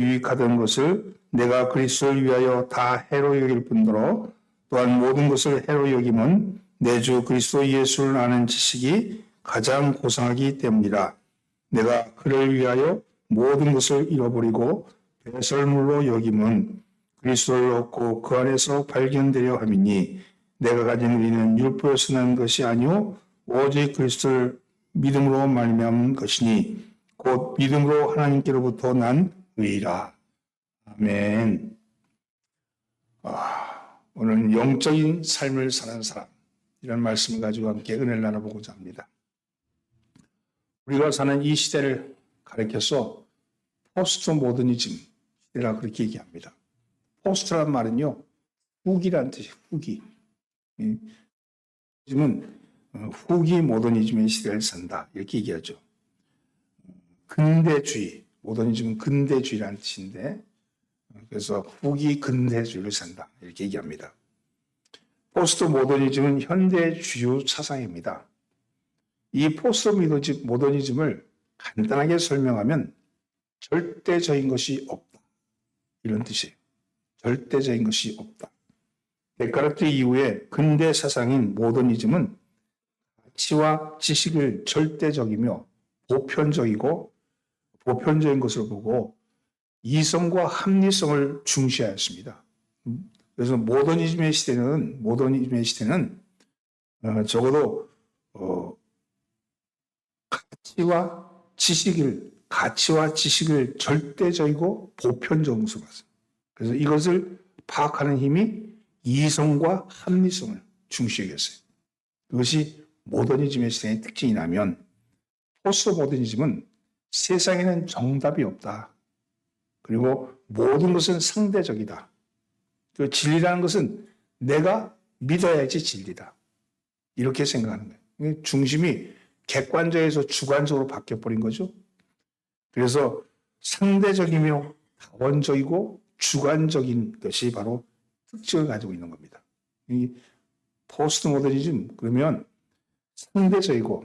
유익하던 것을 내가 그리스도를 위하여 다 해로 여길 뿐더러 또한 모든 것을 해로 여김은 내 주 그리스도 예수를 아는 지식이 가장 고상하기 때문이라. 내가 그를 위하여 모든 것을 잃어버리고 배설물로 여김은 그리스도를 얻고 그 안에서 발견되려 함이니 내가 가진 의는 율법에서 난 것이 아니요 오직 그리스도를 믿음으로 말미암은 것이니 곧 믿음으로 하나님께로부터 난 의라. 아멘. 오늘은 영적인 삶을 사는 사람, 이런 말씀을 가지고 함께 은혜를 나눠보고자 합니다. 우리가 사는 이 시대를 가리켜서 포스트 모더니즘 시대라 그렇게 얘기합니다. 포스트란 말은요, 후기란 뜻이에요. 후기. 지금은 후기 모더니즘의 시대를 산다 이렇게 얘기하죠. 근대주의, 모더니즘은 근대주의라는 뜻인데, 그래서 후기 근대주의를 산다 이렇게 얘기합니다. 포스트 모더니즘은 현대주의 사상입니다. 이 포스트 모더니즘을 간단하게 설명하면 절대적인 것이 없다 이런 뜻이에요. 절대적인 것이 없다. 데카르트 이후에 근대 사상인 모더니즘은 가치와 지식을 절대적이며 보편적인 것을 보고 이성과 합리성을 중시하였습니다. 그래서 모더니즘의 시대는 적어도 가치와 지식을 절대적이고 보편적인 것으로 봤습니다. 그래서 이것을 파악하는 힘이 이성과 합리성을 중시하겠어요. 그것이 모더니즘의 시대의 특징이라면 포스트 모더니즘은 세상에는 정답이 없다. 그리고 모든 것은 상대적이다. 그 진리라는 것은 내가 믿어야지 진리다. 이렇게 생각하는 거예요. 중심이 객관적에서 주관적으로 바뀌어버린 거죠. 그래서 상대적이며 다원적이고 주관적인 것이 바로 특징을 가지고 있는 겁니다. 이 포스트 모더니즘 그러면 상대적이고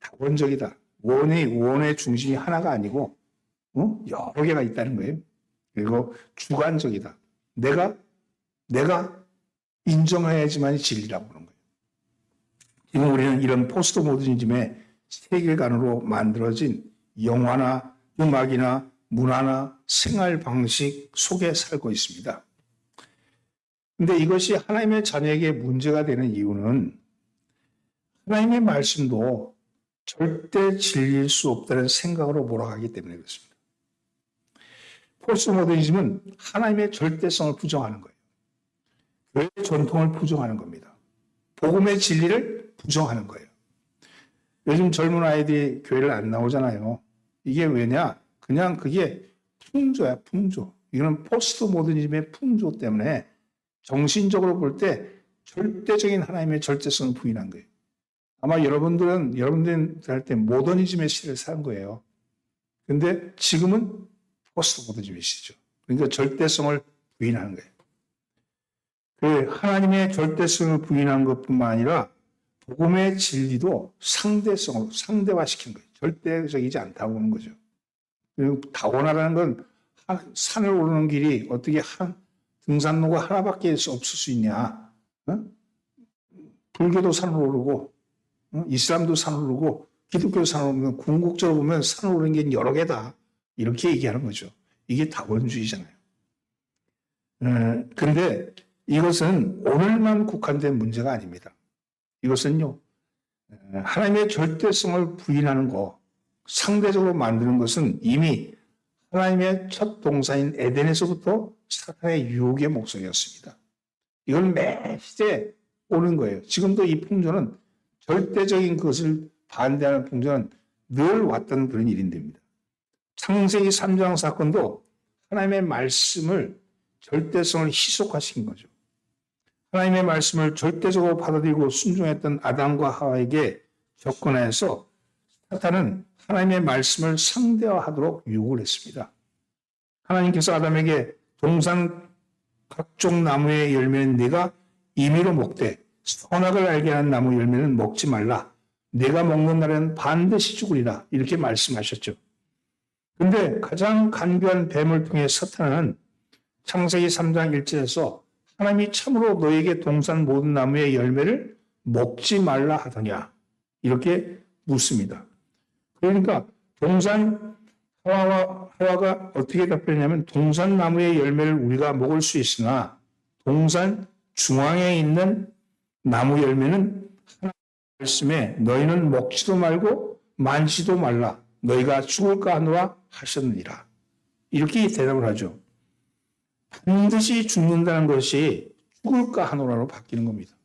다원적이다. 원의 중심이 하나가 아니고 여러 개가 있다는 거예요. 그리고 주관적이다. 내가 인정해야지만 진리라고 하는 거예요. 지금 우리는 이런 포스트 모더니즘의 세계관으로 만들어진 영화나 음악이나 문화나 생활 방식 속에 살고 있습니다. 근데 이것이 하나님의 자녀에게 문제가 되는 이유는 하나님의 말씀도 절대 진리일 수 없다는 생각으로 몰아가기 때문에 그렇습니다. 포스트 모더니즘은 하나님의 절대성을 부정하는 거예요. 교회의 전통을 부정하는 겁니다. 복음의 진리를 부정하는 거예요. 요즘 젊은 아이들이 교회를 안 나오잖아요. 이게 왜냐? 그냥 그게 풍조야, 풍조. 이거는 포스트 모더니즘의 풍조 때문에 정신적으로 볼 때 절대적인 하나님의 절대성을 부인한 거예요. 아마 여러분들 할 때 모더니즘의 시대를 산 거예요. 근데 지금은 포스트 모더니즘의 시대죠. 그러니까 절대성을 부인하는 거예요. 그 하나님의 절대성을 부인한 것뿐만 아니라 복음의 진리도 상대성으로 상대화시킨 거예요. 절대적이지 않다고 하는 거죠. 그리고 다원화라는 건 산을 오르는 길이 어떻게 등산로가 하나밖에 없을 수 있냐. 불교도 산을 오르고 이슬람도 산을 오르고 기독교도 산을 오르면 궁극적으로 보면 산을 오르는 게 여러 개다. 이렇게 얘기하는 거죠. 이게 다원주의잖아요. 그런데 이것은 오늘만 국한된 문제가 아닙니다. 이것은요, 하나님의 절대성을 부인하는 것, 상대적으로 만드는 것은 이미 하나님의 첫 동산인 에덴에서부터 사탄의 유혹의 목소리였습니다. 이건 매 시대에 오는 거예요. 지금도 이 풍조는 절대적인 것을 반대하는 풍조는 늘 왔던 그런 일인데입니다. 창세기 3장 사건도 하나님의 말씀을 절대성을 희석화시킨 거죠. 하나님의 말씀을 절대적으로 받아들이고 순종했던 아담과 하와에게 접근해서 사탄은 하나님의 말씀을 상대화하도록 유혹을 했습니다. 하나님께서 아담에게 동산 각종 나무의 열매는 네가 임의로 먹되 선악을 알게 하는 나무 열매는 먹지 말라. 네가 먹는 날에는 반드시 죽으리라. 이렇게 말씀하셨죠. 근데 가장 간교한 뱀을 통해 사탄은 창세기 3장 1절에서 하나님이 참으로 너에게 동산 모든 나무의 열매를 먹지 말라 하더냐 이렇게 묻습니다. 그러니까 동산 하와가 어떻게 답변했냐면 동산 나무의 열매를 우리가 먹을 수 있으나 동산 중앙에 있는 나무 열매는 하나님의 말씀에 너희는 먹지도 말고 만지도 말라 너희가 죽을까 하노라 하셨느니라 이렇게 대답을 하죠. 반드시 죽는다는 것이 죽을까 하노라로 바뀌는 겁니다.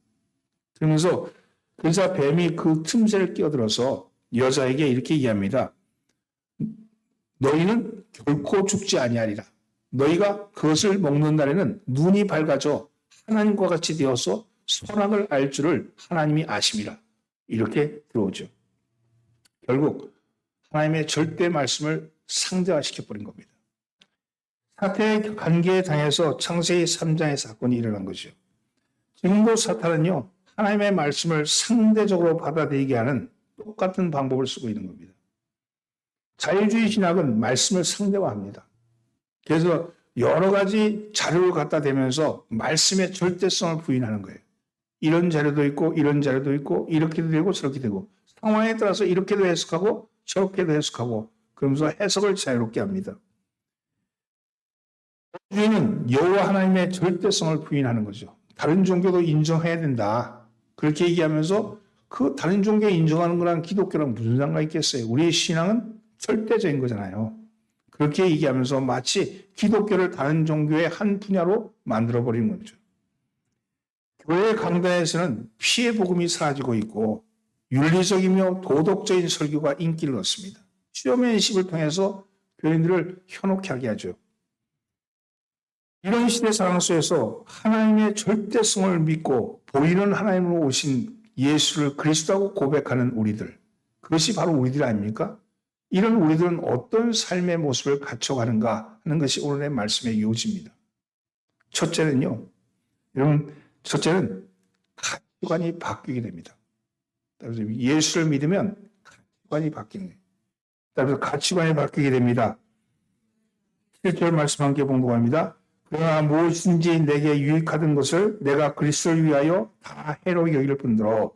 그러면서 그러자 뱀이 그 틈새를 끼어들어서 여자에게 이렇게 얘기합니다. 너희는 결코 죽지 아니하리라. 너희가 그것을 먹는 날에는 눈이 밝아져 하나님과 같이 되어서 선악을 알 줄을 하나님이 아심이라. 이렇게 들어오죠. 결국 하나님의 절대 말씀을 상대화시켜버린 겁니다. 사태의 관계에 당해서 창세기 3장의 사건이 일어난 거죠. 지금도 사탄은요, 하나님의 말씀을 상대적으로 받아들이게 하는 똑같은 방법을 쓰고 있는 겁니다. 자유주의 신학은 말씀을 상대화합니다. 그래서 여러 가지 자료를 갖다 대면서 말씀의 절대성을 부인하는 거예요. 이런 자료도 있고 이런 자료도 있고 이렇게도 되고 저렇게 되고 상황에 따라서 이렇게도 해석하고 저렇게도 해석하고 그러면서 해석을 자유롭게 합니다. 자유주의는 여호와 하나님의 절대성을 부인하는 거죠. 다른 종교도 인정해야 된다. 그렇게 얘기하면서 그 다른 종교 인정하는 거랑 기독교랑 무슨 상관이 있겠어요? 우리의 신앙은 절대적인 거잖아요. 그렇게 얘기하면서 마치 기독교를 다른 종교의 한 분야로 만들어버리는 거죠. 교회 강단에서는 피해 복음이 사라지고 있고 윤리적이며 도덕적인 설교가 인기를 얻습니다. 수요면식을 통해서 교인들을 현혹하게 하게 하죠. 이런 시대 상황 속에서 하나님의 절대성을 믿고 보이는 하나님으로 오신 예수를 그리스도라고 고백하는 우리들, 그것이 바로 우리들 아닙니까? 이런 우리들은 어떤 삶의 모습을 갖춰가는가 하는 것이 오늘의 말씀의 요지입니다. 첫째는요, 여러분, 첫째는 가치관이 바뀌게 됩니다. 따라서 예수를 믿으면 가치관이 바뀌는 거예요. 따라서 가치관이 바뀌게 됩니다. 7절 말씀 함께 봉독합니다. 그러나 무엇인지 내게 유익하던 것을 내가 그리스도를 위하여 다 해로 여길 뿐더러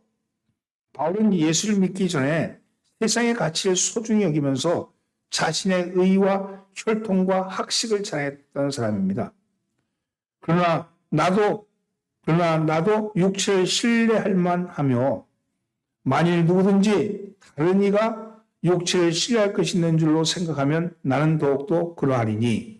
바울은 예수를 믿기 전에 세상의 가치를 소중히 여기면서 자신의 의와 혈통과 학식을 자랑했던 사람입니다. 그러나 나도 육체를 신뢰할 만하며 만일 누구든지 다른 이가 육체를 신뢰할 것이 있는 줄로 생각하면 나는 더욱더 그러하리니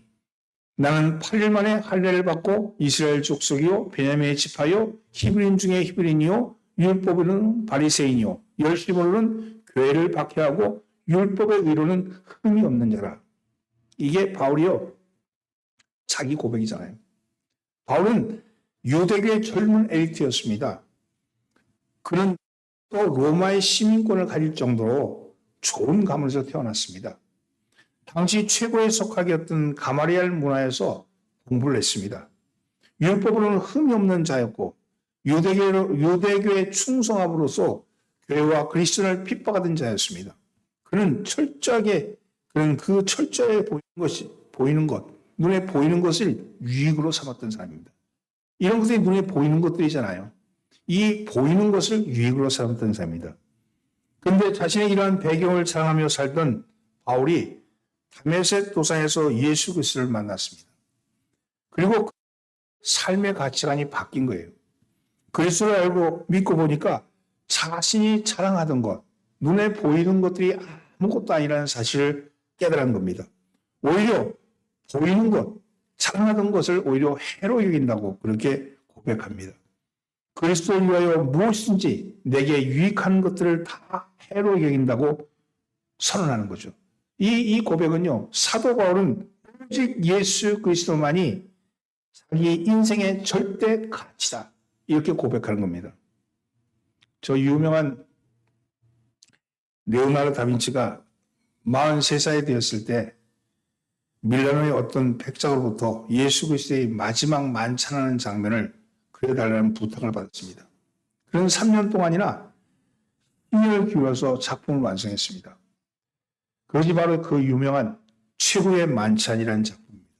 나는 8일 만에 할례를 받고 이스라엘 족속이요 베냐민의 지파요 히브리인 중에 히브리인이요 율법으로는 바리새인이요 열심으로는 교회를 박해하고 율법의 의로는 흠이 없는 자라. 이게 바울이요 자기 고백이잖아요. 바울은 유대교의 젊은 엘리트였습니다. 그는 또 로마의 시민권을 가질 정도로 좋은 가문에서 태어났습니다. 당시 최고의 석학이었던 가마리알 문화에서 공부를 했습니다. 율법으로는 흠이 없는 자였고 유대교의 충성함으로써 교회와 그리스도를 핍박하던 자였습니다. 그는 철저하게 그 철저하게 보이는 것, 눈에 보이는 것을 유익으로 삼았던 사람입니다. 이런 것들이 눈에 보이는 것들이잖아요. 이 보이는 것을 유익으로 삼았던 사람입니다. 그런데 자신의 이러한 배경을 자랑하며 살던 바울이 다메섹 도상에서 예수 그리스도를 만났습니다. 그리고 삶의 가치관이 바뀐 거예요. 그리스도를 알고 믿고 보니까 자신이 자랑하던 것, 눈에 보이는 것들이 아무것도 아니라는 사실을 깨달은 겁니다. 오히려 보이는 것, 자랑하던 것을 오히려 해로 여긴다고 그렇게 고백합니다. 그리스도를 위하여 무엇인지 내게 유익한 것들을 다 해로 여긴다고 선언하는 거죠. 이 고백은요, 사도 바울은 오직 예수 그리스도만이 자기 인생의 절대 가치다. 이렇게 고백하는 겁니다. 저 유명한 레오나르도 다빈치가 43살이 되었을 때 밀라노의 어떤 백작으로부터 예수 그리스도의 마지막 만찬하는 장면을 그려달라는 부탁을 받았습니다. 그런 3년 동안이나 힘을 기울여서 작품을 완성했습니다. 그것이 바로 그 유명한 최고의 만찬이라는 작품입니다.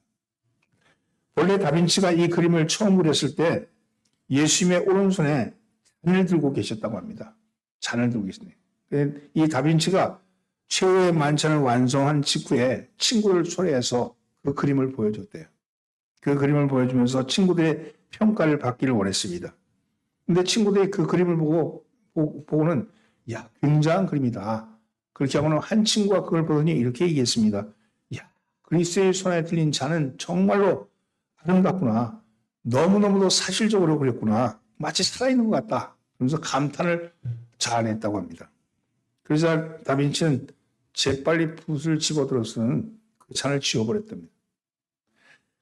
본래 다빈치가 이 그림을 처음 그렸을 때 예수님의 오른손에 잔을 들고 계셨다고 합니다. 잔을 들고 계시네요. 이 다빈치가 최후의 만찬을 완성한 직후에 친구를 초대해서 그 그림을 보여줬대요. 그 그림을 보여주면서 친구들의 평가를 받기를 원했습니다. 근데 친구들이 그 그림을 보고는 야, 굉장한 그림이다. 그렇게 하고는 한 친구가 그걸 보더니 이렇게 얘기했습니다. 야, 그리스도의 손에 들린 잔은 정말로 아름답구나. 너무너무도 사실적으로 그렸구나. 마치 살아있는 것 같다. 그러면서 감탄을 자아냈다고 합니다. 그러자 다빈치는 재빨리 붓을 집어들어서는 그 잔을 지워버렸답니다.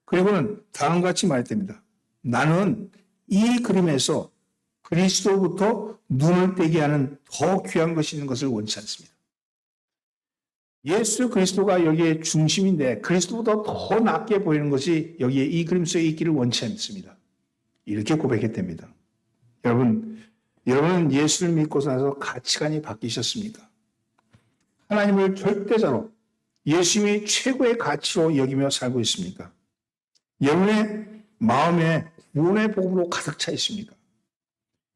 그리고는 다음과 같이 말했답니다. 나는 이 그림에서 그리스도부터 눈을 떼게 하는 더 귀한 것이 있는 것을 원치 않습니다. 예수 그리스도가 여기에 중심인데 그리스도보다 더 낫게 보이는 것이 여기에 이 그림 속에 있기를 원치 않습니다. 이렇게 고백했답니다. 여러분은 예수를 믿고 나서 가치관이 바뀌셨습니까? 하나님을 절대자로 예수님이 최고의 가치로 여기며 살고 있습니까? 여러분의 마음에 구원의 복음으로 가득 차 있습니까?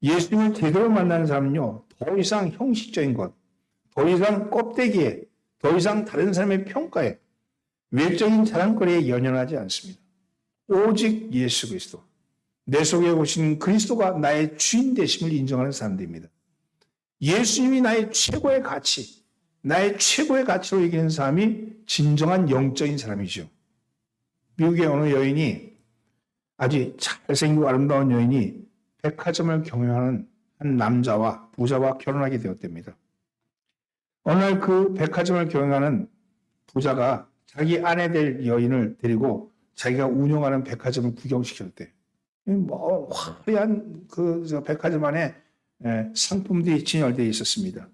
예수님을 제대로 만나는 사람은요, 더 이상 형식적인 것, 더 이상 껍데기에, 더 이상 다른 사람의 평가에, 외적인 자랑거리에 연연하지 않습니다. 오직 예수 그리스도, 내 속에 오신 그리스도가 나의 주인 되심을 인정하는 사람들입니다. 예수님이 나의 최고의 가치, 나의 최고의 가치로 여기는 사람이 진정한 영적인 사람이죠. 미국의 어느 여인이, 아주 잘생기고 아름다운 여인이 백화점을 경영하는 한 남자와 부자와 결혼하게 되었답니다. 어느 날 그 백화점을 경영하는 부자가 자기 아내 될 여인을 데리고 자기가 운영하는 백화점을 구경시켰대. 뭐 화려한 그 백화점 안에 상품들이 진열되어 있었습니다.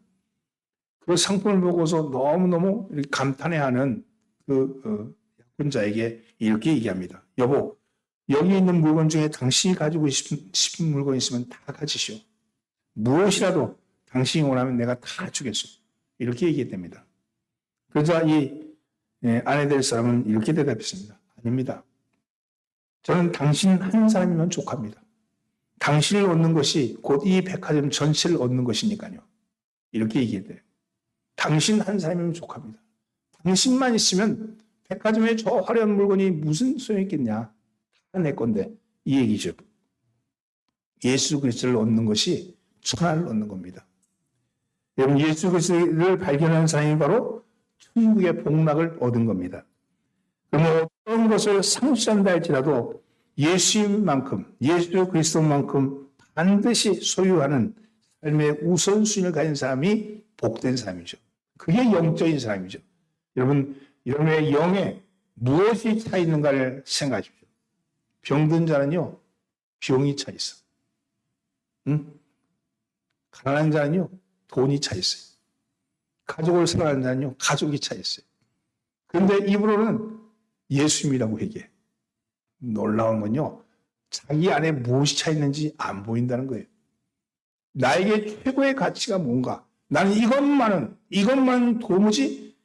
그 상품을 보고서 너무너무 감탄해하는 그 약혼자에게 이렇게 얘기합니다. 여보, 여기 있는 물건 중에 당신이 가지고 싶은 물건 있으면 다 가지시오. 무엇이라도 당신이 원하면 내가 다 주겠소. 이렇게 얘기했답니다. 그러자 이 아내 될 사람은 이렇게 대답했습니다. 아닙니다. 저는 당신 한 사람이면 족합니다. 당신을 얻는 것이 곧 이 백화점 전체를 얻는 것이니까요. 이렇게 얘기했대요. 당신 한 사람이면 족합니다. 당신만 있으면 백화점에 저 화려한 물건이 무슨 소용이 있겠냐. 다 내 건데. 이 얘기죠. 예수 그리스도를 얻는 것이 천하를 얻는 겁니다. 여러분, 예수 그리스도를 발견하는 사람이 바로 천국의 복락을 얻은 겁니다. 그러면 어떤 것을 상실한다 할지라도 예수님만큼, 예수 그리스도만큼 반드시 소유하는 삶의 우선순위를 가진 사람이 복된 사람이죠. 그게 영적인 사람이죠. 여러분, 여러분의 영에 무엇이 차 있는가를 생각하십시오. 병든 자는요, 병이 차 있어. 응? 가난한 자는요, 돈이 차 있어요. 가족을 사랑하는 자는요, 가족이 차 있어요. 그런데 입으로는 예수님이라고 얘기해. 놀라운 건요, 자기 안에 무엇이 차 있는지 안 보인다는 거예요. 나에게 최고의 가치가 뭔가, 나는 이것만은 도무지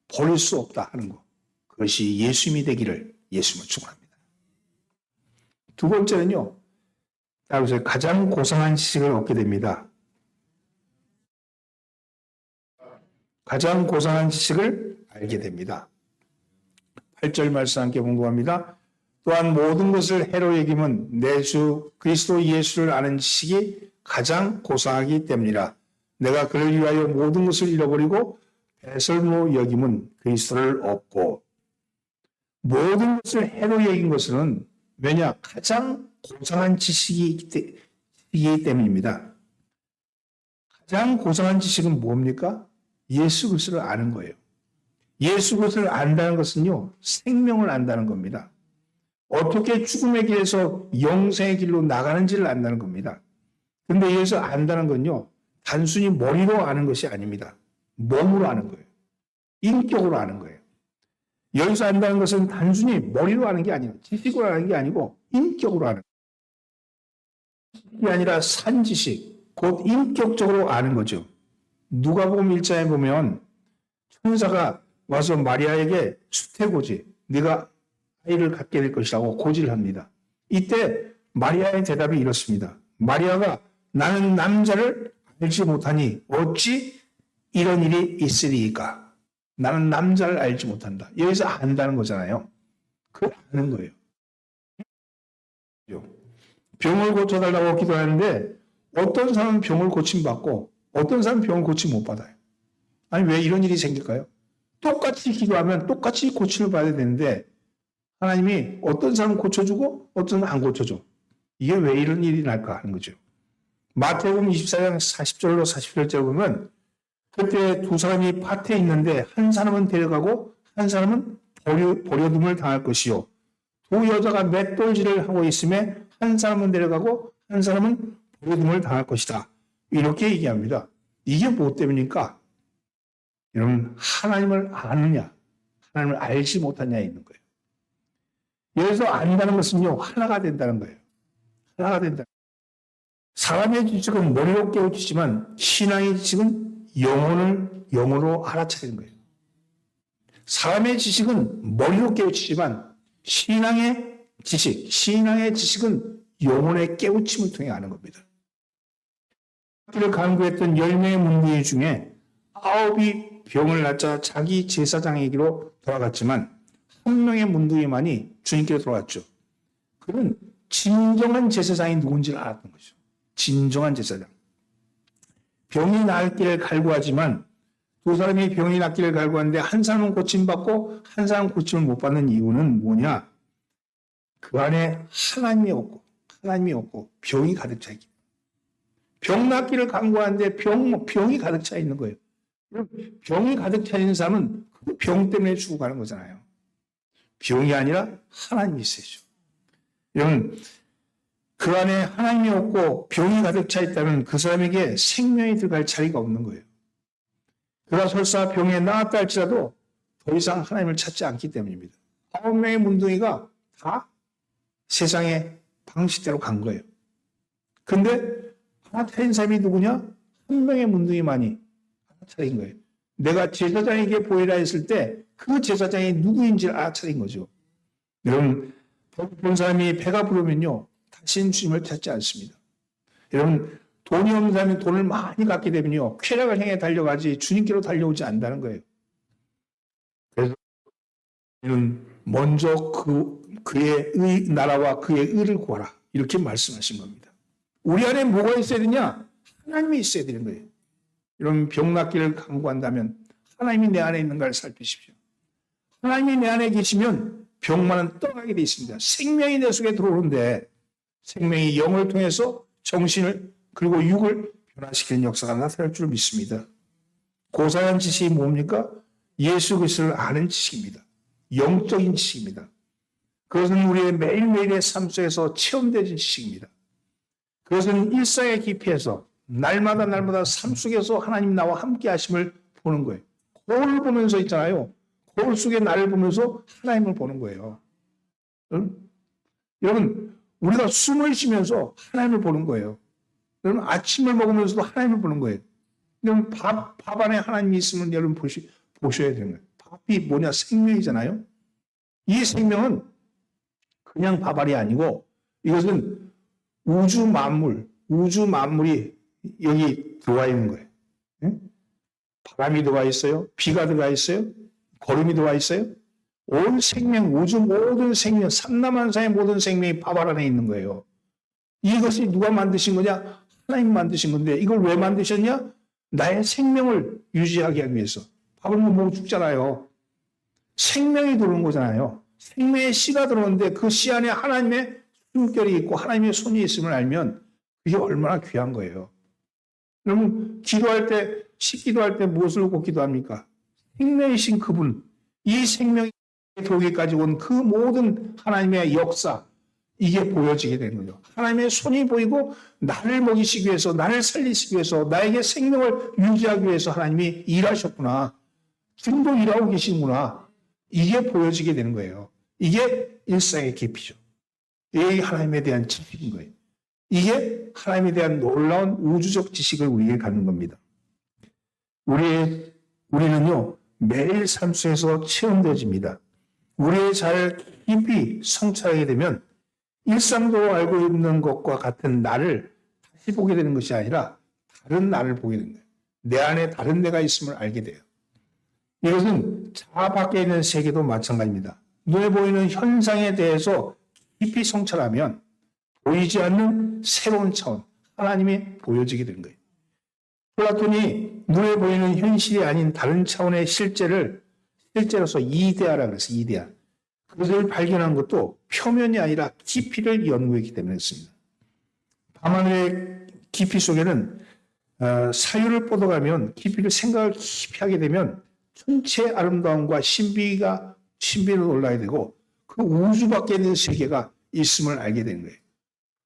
버릴 수 없다 하는 거. 그것이 예수님이 되기를 예수님을 축원합니다. 두 번째는요, 따라서 가장 고상한 지식을 얻게 됩니다. 가장 고상한 지식을 알게 됩니다. 8절 말씀 함께 공부합니다. 또한 모든 것을 해로 여김은 내 주 그리스도 예수를 아는 지식이 가장 고상하기 때문이라. 내가 그를 위하여 모든 것을 잃어버리고 배설로 여김은 그리스도를 얻고. 모든 것을 해로 여긴 것은 왜냐? 가장 고상한 지식이기 때문입니다. 가장 고상한 지식은 뭡니까? 예수 그리스도를 아는 거예요. 예수 그리스도를 안다는 것은요, 생명을 안다는 겁니다. 어떻게 죽음의 길에서 영생의 길로 나가는지를 안다는 겁니다. 그런데 여기서 안다는 건요, 단순히 머리로 아는 것이 아닙니다. 몸으로 아는 거예요. 인격으로 아는 거예요. 여기서 안다는 것은 단순히 머리로 아는 게 아니고, 지식으로 아는 게 아니고, 인격으로 아는 거예요. 지식이 아니라 산지식, 곧 인격적으로 아는 거죠. 누가복음 1장에 보면 천사가 와서 마리아에게 수태고지, 네가 아이를 갖게 될 것이라고 고지를 합니다. 이때 마리아의 대답이 이렇습니다. 마리아가 나는 남자를 알지 못하니 어찌 이런 일이 있으리이까? 나는 남자를 알지 못한다. 여기서 안다는 거잖아요. 그 아는 거예요. 병을 고쳐달라고 기도하는데 어떤 사람은 병을 고침받고 어떤 사람은 병을 고침 못 받아요. 아니 왜 이런 일이 생길까요? 똑같이 기도하면 똑같이 고침을 받아야 되는데 하나님이 어떤 사람은 고쳐주고 어떤 사람은 안 고쳐줘. 이게 왜 이런 일이 날까 하는 거죠. 마태복음 24장 40절로 41절 보면 그때 두 사람이 밭에 있는데 한 사람은 데려가고 한 사람은 버려둠을 당할 것이요. 두 여자가 맷돌질을 하고 있음에 한 사람은 데려가고 한 사람은 버려둠을 당할 것이다. 이렇게 얘기합니다. 이게 뭐 때문입니까? 여러분 하나님을 아느냐 하나님을 알지 못하느냐에 있는 거예요. 여기서 안다는 것은요 하나가 된다는 거예요. 하나가 된다. 사람의 지식은 머리로 깨우치지만 신앙의 지식은 영으로 알아차리는 거예요. 사람의 지식은 머리로 깨우치지만 신앙의 지식은 영혼의 깨우침을 통해 아는 겁니다. 그를 간구했던 10명의 문둥이 중에 9이 병을 낫자 자기 제사장에게로 돌아갔지만 한 명의 문둥이만이 주님께로 돌아왔죠. 그는 진정한 제사장이 누군지를 알았던 거죠. 진정한 제사장. 병이 나았기를 갈구하지만 두 사람이 병이 낫기를 갈구하는데 한 사람은 고침받고 한 사람은 고침을 못 받는 이유는 뭐냐? 그 안에 하나님이 없고 병이 가득 차 있기. 병 낫기를 간구하는데 병이 가득 차 있는 거예요. 병이 가득 차 있는 사람은 그 병 때문에 죽어가는 거잖아요. 병이 아니라 하나님이 있어야죠. 여러분, 그 안에 하나님이 없고 병이 가득 차 있다면 그 사람에게 생명이 들어갈 자리가 없는 거예요. 그가 설사 병에 나았다 할지라도 더 이상 하나님을 찾지 않기 때문입니다. 9명의 문둥이가 다 세상의 방식대로 간 거예요. 근데 하나 차린 사람이 누구냐? 한 명의 문둥이만이 하나 차린 거예요. 내가 제사장에게 보이라 했을 때 그 제사장이 누구인지를 알아차린 거죠. 여러분, 본 사람이 배가 부르면요. 다시는 주님을 찾지 않습니다. 여러분, 돈이 없는 사람이 돈을 많이 갖게 되면요. 쾌락을 향해 달려가지 주님께로 달려오지 않는다는 거예요. 그래서 우리는 먼저 그의 나라와 그의 의를 구하라. 이렇게 말씀하신 겁니다. 우리 안에 뭐가 있어야 되냐? 하나님이 있어야 되는 거예요. 여러분, 병 낫기를 간구한다면 하나님이 내 안에 있는가를 살피십시오. 하나님이 내 안에 계시면 병만은 떠나게 되어 있습니다. 생명이 내 속에 들어오는데 생명이 영을 통해서 정신을 그리고 육을 변화시키는 역사가 나타날 줄 믿습니다. 고사한 지식이 뭡니까? 예수 그리스도를 아는 지식입니다. 영적인 지식입니다. 그것은 우리의 매일매일의 삶 속에서 체험되는 지식입니다. 그것은 일상의 깊이에서 날마다 삶 속에서 하나님 나와 함께 하심을 보는 거예요. 거울 보면서 있잖아요. 거울 속에 나를 보면서 하나님을 보는 거예요. 여러분, 우리가 숨을 쉬면서 하나님을 보는 거예요. 여러분, 아침을 먹으면서도 하나님을 보는 거예요. 여러분, 밥 안에 하나님이 있으면 여러분 보셔야 되는 거예요. 밥이 뭐냐? 생명이잖아요. 이 생명은 그냥 밥알이 아니고 이것은 우주 만물이 여기 들어와 있는 거예요. 바람이 들어와 있어요. 비가 들어와 있어요. 걸음이 들어와 있어요. 온 생명, 우주 모든 생명, 삼라만사의 모든 생명이 밥알 안에 있는 거예요. 이것이 누가 만드신 거냐? 하나님 만드신 건데 이걸 왜 만드셨냐? 나의 생명을 유지하게 하기 위해서. 밥을 못 먹고 죽잖아요. 생명이 들어오는 거잖아요. 생명의 씨가 들어오는데 그 씨 안에 하나님의 숨결이 있고 하나님의 손이 있음을 알면 그게 얼마나 귀한 거예요. 여러분, 기도할 때 무엇을 놓고 기도합니까? 생명이신 그분, 이 생명이 도기까지 온 그 모든 하나님의 역사, 이게 보여지게 되는 거죠. 하나님의 손이 보이고 나를 먹이시기 위해서, 나를 살리시기 위해서, 나에게 생명을 유지하기 위해서 하나님이 일하셨구나. 지금도 일하고 계시는구나. 이게 보여지게 되는 거예요. 이게 일상의 깊이죠. 이게 하나님에 대한 지식인 거예요. 이게 하나님에 대한 놀라운 우주적 지식을 우리에게 갖는 겁니다. 우리는요, 매일 삶 속에서 체험되어집니다. 우리의 잘 깊이 성찰하게 되면 일상적으로 알고 있는 것과 같은 나를 다시 보게 되는 것이 아니라 다른 나를 보게 되는 거예요. 내 안에 다른 내가 있음을 알게 돼요. 이것은 자아 밖에 있는 세계도 마찬가지입니다. 눈에 보이는 현상에 대해서 깊이 성찰하면 보이지 않는 새로운 차원, 하나님이 보여지게 되는 거예요. 플라톤이 눈에 보이는 현실이 아닌 다른 차원의 실제로서 이데아라고 그랬어요. 이데아. 그것을 발견한 것도 표면이 아니라 깊이를 연구했기 때문에 그렇습니다. 밤하늘의 깊이 속에는 사유를 뻗어가면 깊이를 생각을 깊이 하게 되면 전체 아름다움과 신비를 올라야 되고 그 우주 밖에 있는 세계가 있음을 알게 되는 거예요.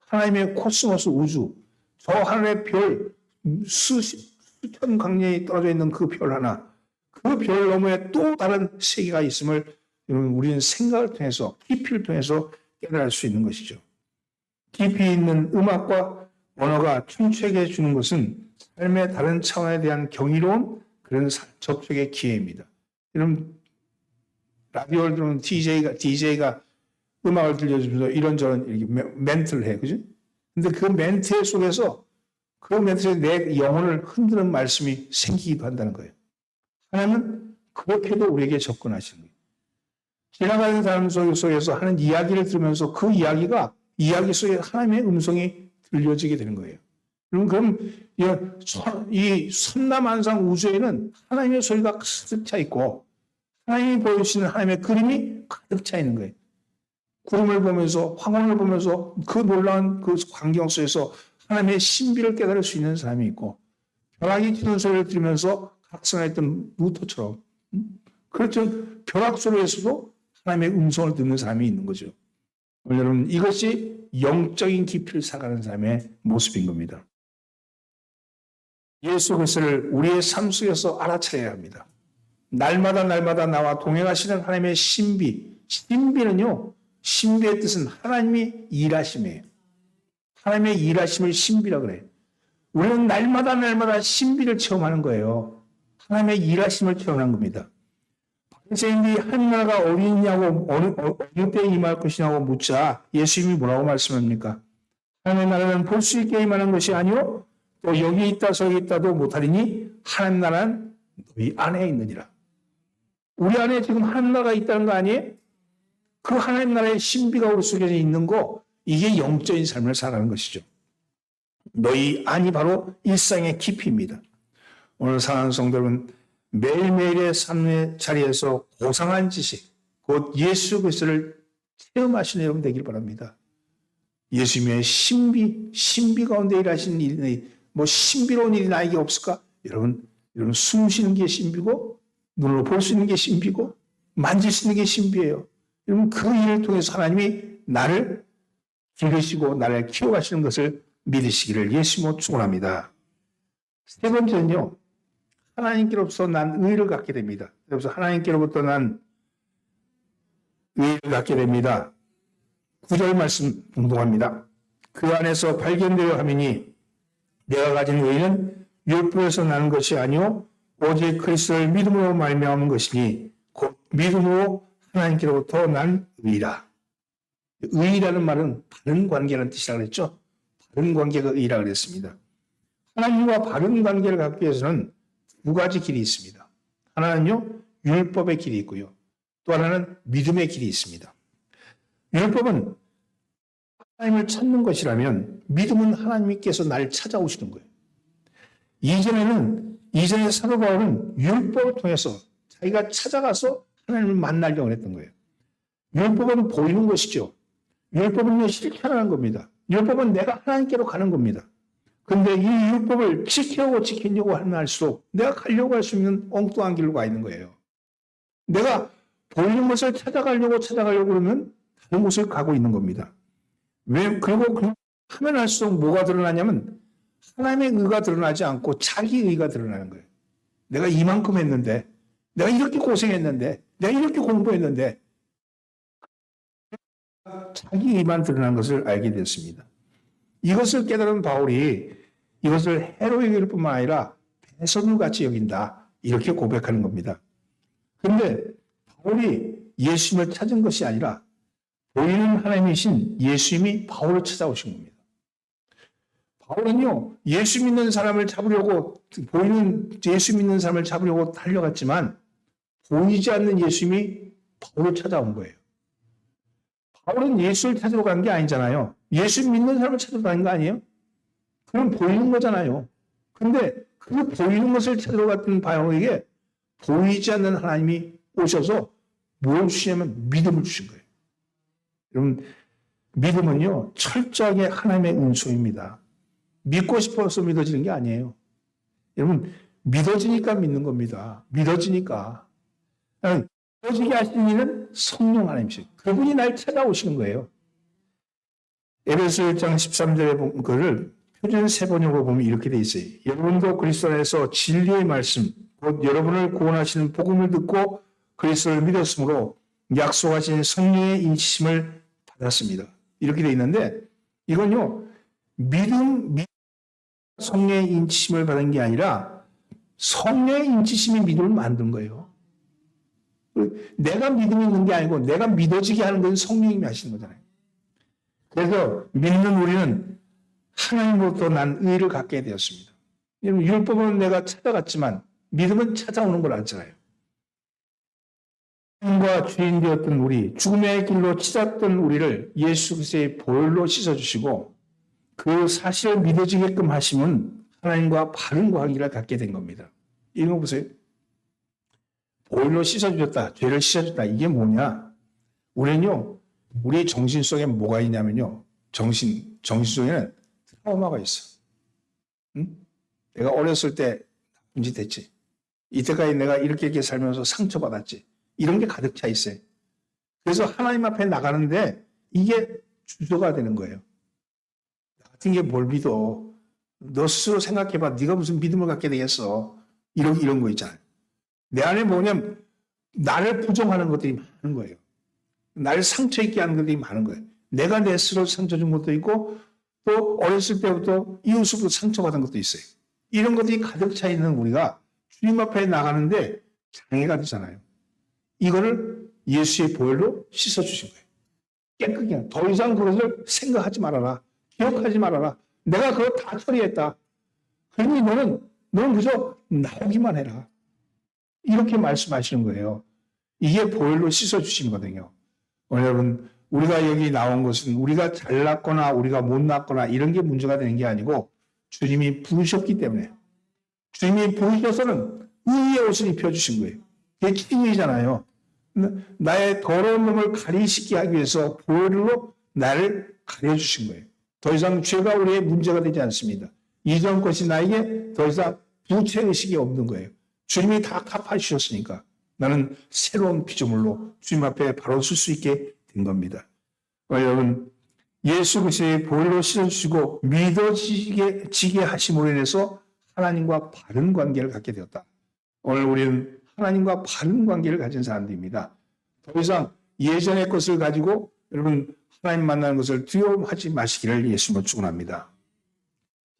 하나님의 코스모스 우주, 저 하늘의 별 수천 광년이 떨어져 있는 그 별 하나, 그 별 너머에 또 다른 세계가 있음을 우리는 생각을 통해서 깊이를 통해서 깨달을 수 있는 것이죠. 깊이 있는 음악과 언어가 춤추게 해주는 것은 삶의 다른 차원에 대한 경이로운 그런 접촉의 기회입니다. 여러분 라디오를 들으면 DJ가 음악을 들려주면서 이런저런 이렇게 멘트를 해, 그죠? 근데 그 멘트 속에서 내 영혼을 흔드는 말씀이 생기기도 한다는 거예요. 하나님은 그렇게도 우리에게 접근하시는 거예요. 지나가는 사람 속에서 하는 이야기를 들으면서 그 이야기 속에 하나님의 음성이 들려지게 되는 거예요. 그럼 이 선남한상 우주에는 하나님의 소리가 가득 차 있고 하나님이 보여주시는 하나님의 그림이 가득 차 있는 거예요. 구름을 보면서 황혼을 보면서 그 놀라운 그 광경 속에서 하나님의 신비를 깨달을 수 있는 사람이 있고 벼락이 치는 소리를 들으면서 각성했던 루터처럼 그렇죠. 벼락 소리에서도 하나님의 음성을 듣는 사람이 있는 거죠. 여러분 이것이 영적인 깊이를 살아가는 사람의 모습인 겁니다. 예수 그리스도를 우리의 삶 속에서 알아차려야 합니다. 날마다 나와 동행하시는 하나님의 신비는요. 신비의 뜻은 하나님이 일하심이에요. 하나님의 일하심을 신비라고 그래요. 우리는 날마다 신비를 체험하는 거예요. 하나님의 일하심을 체험하는 겁니다. 바리새인들이 하나님 나라가 어디 있냐고 어느 때에 임할 것이냐고 묻자 예수님이 뭐라고 말씀합니까? 하나님의 나라는 볼 수 있게 임하는 것이 아니요 또 여기 있다 저기 있다도 못하리니 하나님 나라는 너희 안에 있느니라. 우리 안에 지금 하나님 나라가 있다는 거 아니에요? 그 하나님 나라의 신비가 우리 속에 있는 거 이게 영적인 삶을 살아가는 것이죠. 너희 안이 바로 일상의 깊이입니다. 오늘 사랑하는 성도 여러분 매일매일의 삶의 자리에서 고상한 지식 곧 예수 그리스도를 체험하시는 여러분 되길 바랍니다. 예수님의 신비 가운데 일하시는 일이 신비로운 일이 나에게 없을까? 여러분 숨 쉬는 게 신비고 눈으로 볼 수 있는 게 신비고 만질 수 있는 게 신비예요. 여러분 그 일을 통해서 하나님이 나를 기르시고 나를 키워가시는 것을 믿으시기를 예수님으로 축원합니다. 세 번째는요. 하나님께로부터 난 의를 갖게 됩니다. 그래서 하나님께로부터 난 의를 갖게 됩니다. 9절 말씀 봉독합니다. 그 안에서 발견되어 하미니 내가 가진 의는 율법에서 나는 것이 아니요 오직 그리스도를 믿음으로 말미암은 것이니 곧 믿음으로 하나님께로부터 난 의라. 의라는 말은 바른 관계라는 뜻이라고 그랬죠. 바른 관계가 의라고 그랬습니다. 하나님과 바른 관계를 갖기 위해서는 두 가지 길이 있습니다. 하나는요 율법의 길이 있고요. 또 하나는 믿음의 길이 있습니다. 율법은 하나님을 찾는 것이라면 믿음은 하나님께서 나를 찾아오시는 거예요. 이전에 사도 바울은 율법을 통해서 자기가 찾아가서 하나님을 만나려고 했던 거예요. 율법은 보이는 것이죠. 율법은 실천하는 겁니다. 율법은 내가 하나님께로 가는 겁니다. 그런데 이 율법을 지키려고 하면 할수록 내가 가려고 할 수 있는 엉뚱한 길로 가 있는 거예요. 내가 보이는 것을 찾아가려고 그러면 다른 곳을 가고 있는 겁니다. 그리고 하면 할수록 뭐가 드러나냐면 하나님의 의가 드러나지 않고 자기 의가 드러나는 거예요. 내가 이만큼 했는데, 내가 이렇게 고생했는데, 내가 이렇게 공부했는데 자기 의만 드러난 것을 알게 됐습니다. 이것을 깨달은 바울이 이것을 해로 여길 뿐만 아니라 배설물같이 여긴다. 이렇게 고백하는 겁니다. 근데 바울이 예수님을 찾은 것이 아니라 보이는 하나님이신 예수님이 바울을 찾아오신 겁니다. 바울은요, 예수 믿는 사람을 잡으려고, 보이는 예수 믿는 사람을 잡으려고 달려갔지만, 보이지 않는 예수님이 바울을 찾아온 거예요. 바울은 예수를 찾으러 간 게 아니잖아요. 예수 믿는 사람을 찾으러 간 거 아니에요? 그럼 보이는 거잖아요. 근데 그 보이는 것을 찾으러 갔던 바울에게 보이지 않는 하나님이 오셔서 뭘 주시냐면 믿음을 주신 거예요. 여러분, 믿음은요, 철저하게 하나님의 은소입니다. 믿고 싶어서 믿어지는 게 아니에요. 여러분, 믿어지니까 믿는 겁니다. 믿어지니까. 믿어지게 하시는 이는 성령 하나님이시죠. 그분이 날 찾아오시는 거예요. 에베소 1장 13절에 보면 그를 표준 세번역으로 보면 이렇게 돼 있어요. 여러분도 그리스도 안에서 진리의 말씀, 곧 여러분을 구원하시는 복음을 듣고 그리스도를 믿었으므로 약속하신 성령의 인치심을 받았습니다. 이렇게 돼 있는데 이건요, 믿음, 성령의 인치심을 받은 게 아니라 성령의 인치심이 믿음을 만든 거예요. 내가 믿음이 있는 게 아니고 내가 믿어지게 하는 건 성령님이 하시는 거잖아요. 그래서 믿는 우리는 하나님으로부터 난 의를 갖게 되었습니다. 율법은 내가 찾아갔지만 믿음은 찾아오는 걸 알잖아요. 하나님과 주인 되었던 우리, 죽음의 길로 치닫던 우리를 예수 그리스도의 보혈로 씻어주시고 그 사실을 믿어지게끔 하시면 하나님과 바른 관계를 갖게 된 겁니다. 이거 보세요. 보혈로 씻어주셨다, 죄를 씻어줬다. 이게 뭐냐? 우리는요, 우리 정신 속에 뭐가 있냐면요, 정신 속에는 트라우마가 있어. 응? 내가 어렸을 때 나쁜 짓 했지. 이때까지 내가 이렇게 살면서 상처받았지. 이런 게 가득 차 있어요. 그래서 하나님 앞에 나가는데 이게 주저가 되는 거예요. 나 같은 게 뭘 믿어. 너 스스로 생각해봐. 네가 무슨 믿음을 갖게 되겠어. 이런 거 있잖아요. 내 안에 뭐냐면 나를 부정하는 것들이 많은 거예요. 나를 상처 있게 하는 것들이 많은 거예요. 내가 내 스스로 상처 준 것도 있고 또 어렸을 때부터 이웃으로부터 상처받은 것도 있어요. 이런 것들이 가득 차 있는 우리가 주님 앞에 나가는데 장애가 되잖아요. 이거를 예수의 보혈로 씻어주신 거예요. 깨끗이. 더 이상 그것을 생각하지 말아라. 기억하지 말아라. 내가 그거 다 처리했다. 그러니 너는 그저 나오기만 해라. 이렇게 말씀하시는 거예요. 이게 보혈로 씻어주시거든요. 여러분, 우리가 여기 나온 것은 우리가 잘났거나 우리가 못났거나 이런 게 문제가 되는 게 아니고 주님이 부르셨기 때문에 주님이 부르셔서는 의의 옷을 입혀주신 거예요. 그게 칭의잖아요. 나의 더러운 놈을 가리시게 하기 위해서 보혈로 나를 가려주신 거예요. 더 이상 죄가 우리의 문제가 되지 않습니다. 이전 것이 나에게 더 이상 부채의식이 없는 거예요. 주님이 다 갚아주셨으니까 나는 새로운 피조물로 주님 앞에 바로 설 수 있게 된 겁니다. 여러분, 예수 그리스도의 보혈로 씻어주시고 믿어지게 하심으로 인해서 하나님과 바른 관계를 갖게 되었다. 오늘 우리는 하나님과 바른 관계를 가진 사람들입니다. 더 이상 예전의 것을 가지고 여러분 하나님 만나는 것을 두려워하지 마시기를 예수님으로 축원합니다.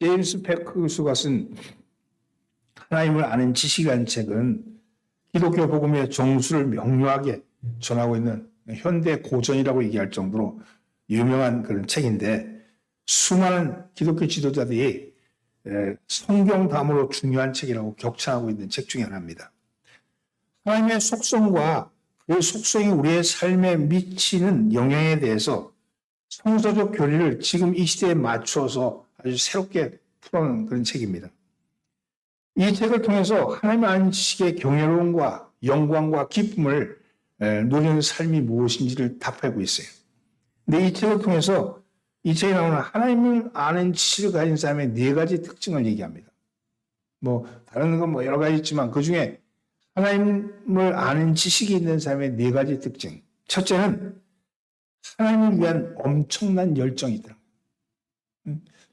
제임스 패크수가 쓴 하나님을 아는 지식이라는 책은 기독교 복음의 정수를 명료하게 전하고 있는 현대 고전이라고 얘기할 정도로 유명한 그런 책인데 수많은 기독교 지도자들이 성경 다음으로 중요한 책이라고 격찬하고 있는 책 중에 하나입니다. 하나님의 속성과 그 속성이 우리의 삶에 미치는 영향에 대해서 성서적 교리를 지금 이 시대에 맞춰서 아주 새롭게 풀어놓은 그런 책입니다. 이 책을 통해서 하나님을 아는 지식의 경외로움과 영광과 기쁨을 누리는 삶이 무엇인지를 답하고 있어요. 근데 이 책을 통해서 이 책에 나오는 하나님을 아는 지식을 가진 사람의 4가지 특징을 얘기합니다. 다른 건 여러 가지 있지만 그 중에 하나님을 아는 지식이 있는 사람의 4가지 특징. 첫째는 하나님을 위한 엄청난 열정이 있다.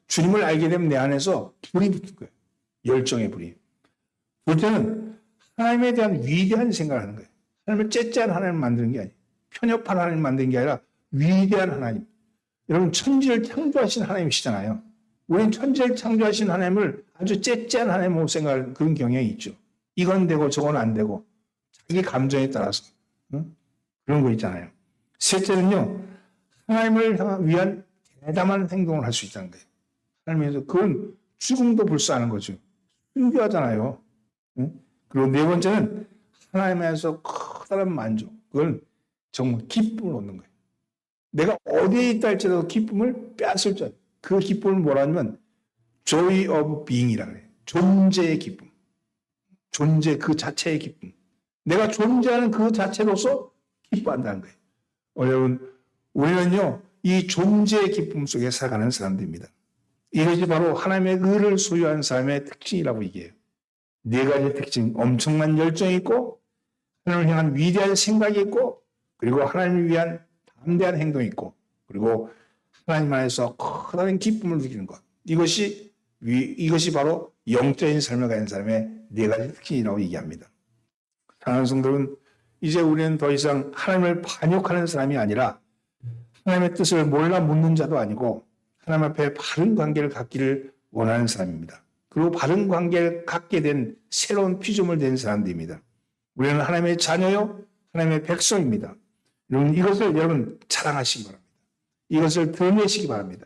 주님을 알게 되면 내 안에서 불이 붙은 거예요. 열정의 불이. 둘째는 하나님에 대한 위대한 생각을 하는 거예요. 하나님을 째째한 하나님을 만드는 게 아니에요. 편협한 하나님을 만드는 게 아니라 위대한 하나님. 여러분 천지를 창조하신 하나님이시잖아요. 우리는 천지를 창조하신 하나님을 아주 째째한 하나님으로 생각하는 그런 경향이 있죠. 이건 되고 저건 안 되고 자기 감정에 따라서 그런 거 있잖아요. 셋째는요, 하나님을 위한 대담한 행동을 할 수 있다는 거예요. 하나님에서 그건 죽음도 불사하는 거죠. 순교하잖아요. 그리고 네 번째는 하나님에서 커다란 만족, 그걸 정말 기쁨을 얻는 거예요. 내가 어디에 있다 할지라도 기쁨을 빼앗을 줄, 그 기쁨을 뭐라 하면 joy of being이라고 해요. 존재의 기쁨. 존재 그 자체의 기쁨. 내가 존재하는 그 자체로서 기뻐한다는 거예요. 여러분, 우리는요, 이 존재의 기쁨 속에 살아가는 사람들입니다. 이것이 바로 하나님의 의를 소유한 사람의 특징이라고 얘기해요. 네 가지 특징, 엄청난 열정이 있고, 하나님을 향한 위대한 생각이 있고, 그리고 하나님을 위한 담대한 행동이 있고, 그리고 하나님 안에서 커다란 기쁨을 느끼는 것. 이것이 바로 영적인 삶을 가진 사람의 네 가지 특징이라고 얘기합니다. 사랑하는 성도는 이제 우리는 더 이상 하나님을 반역하는 사람이 아니라 하나님의 뜻을 몰라 묻는 자도 아니고 하나님 앞에 바른 관계를 갖기를 원하는 사람입니다. 그리고 바른 관계를 갖게 된 새로운 피조물 된 사람들입니다. 우리는 하나님의 자녀요, 하나님의 백성입니다. 여러분, 이것을 여러분 자랑하시기 바랍니다. 이것을 드러내시기 바랍니다.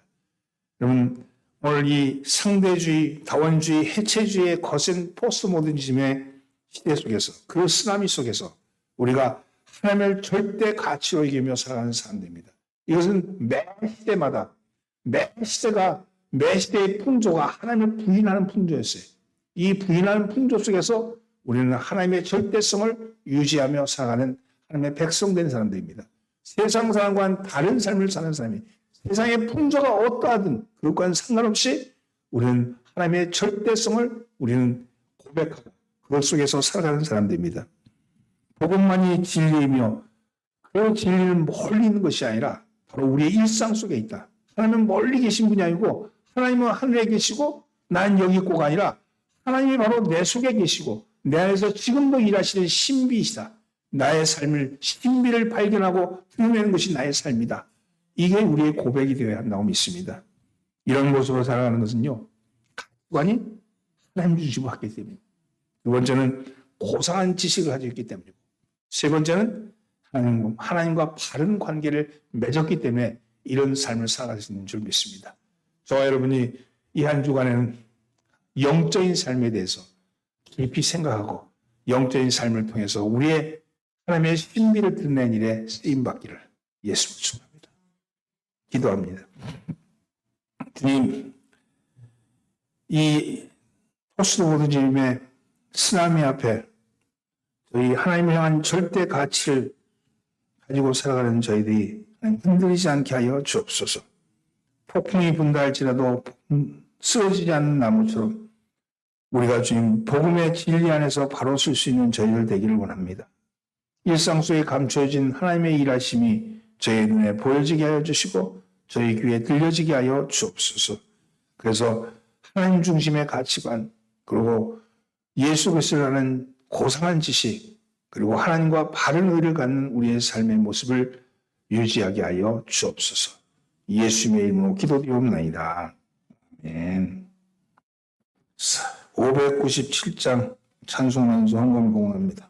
여러분, 오늘 이 상대주의, 다원주의, 해체주의의 거센 포스트 모더니즘의 시대 속에서, 그 쓰나미 속에서 우리가 하나님을 절대 가치로 여기며 살아가는 사람들입니다. 이것은 매 시대마다, 매 시대의 풍조가 하나님을 부인하는 풍조였어요. 이 부인하는 풍조 속에서 우리는 하나님의 절대성을 유지하며 살아가는 하나님의 백성된 사람들입니다. 세상 사람과는 다른 삶을 사는 사람이, 세상의 풍조가 어떠하든 그것과는 상관없이 우리는 하나님의 절대성을 우리는 고백하고 그것 속에서 살아가는 사람들입니다. 복음만이 진리이며 그 진리는 멀리 있는 것이 아니라 바로 우리의 일상 속에 있다. 하나님은 멀리 계신 분이 아니고 하나님은 하늘에 계시고 난 여기 있고가 아니라 하나님이 바로 내 속에 계시고 내 안에서 지금도 일하시는 신비이시다. 나의 삶을, 신비를 발견하고 드러내는 것이 나의 삶이다. 이게 우리의 고백이 되어야 한다고 믿습니다. 이런 모습으로 살아가는 것은요, 가치관이 하나님 주시고 왔기 때문에. 두 번째는 고상한 지식을 가지고 있기 때문이고, 세 번째는 하나님과 바른 관계를 맺었기 때문에 이런 삶을 살아갈 수 있는 줄 믿습니다. 저와 여러분이 이 한 주간에는 영적인 삶에 대해서 깊이 생각하고 영적인 삶을 통해서 우리의 하나님의 신비를 드러낸 일에 쓰임받기를 예수로 축원합니다. 기도합니다. 주님, 이 포스트 모더니즘의 쓰나미 앞에 저희 하나님을 향한 절대 가치를 가지고 살아가는 저희들이 흔들리지 않게 하여 주옵소서. 폭풍이 분다 할지라도 쓰러지지 않는 나무처럼 우리가 주님 복음의 진리 안에서 바로 쓸 수 있는 저희들 되기를 원합니다. 일상 속에 감춰진 하나님의 일하심이 저희 눈에 보여지게 하여 주시고 저희 귀에 들려지게 하여 주옵소서. 그래서 하나님 중심의 가치관, 그리고 예수 그리스도라는 고상한 지식, 그리고 하나님과 바른 의를 갖는 우리의 삶의 모습을 유지하게 하여 주옵소서. 예수님의 이름으로 기도드리옵나이다. 아멘. 597장 찬송하면서 헌금을 공헌합니다.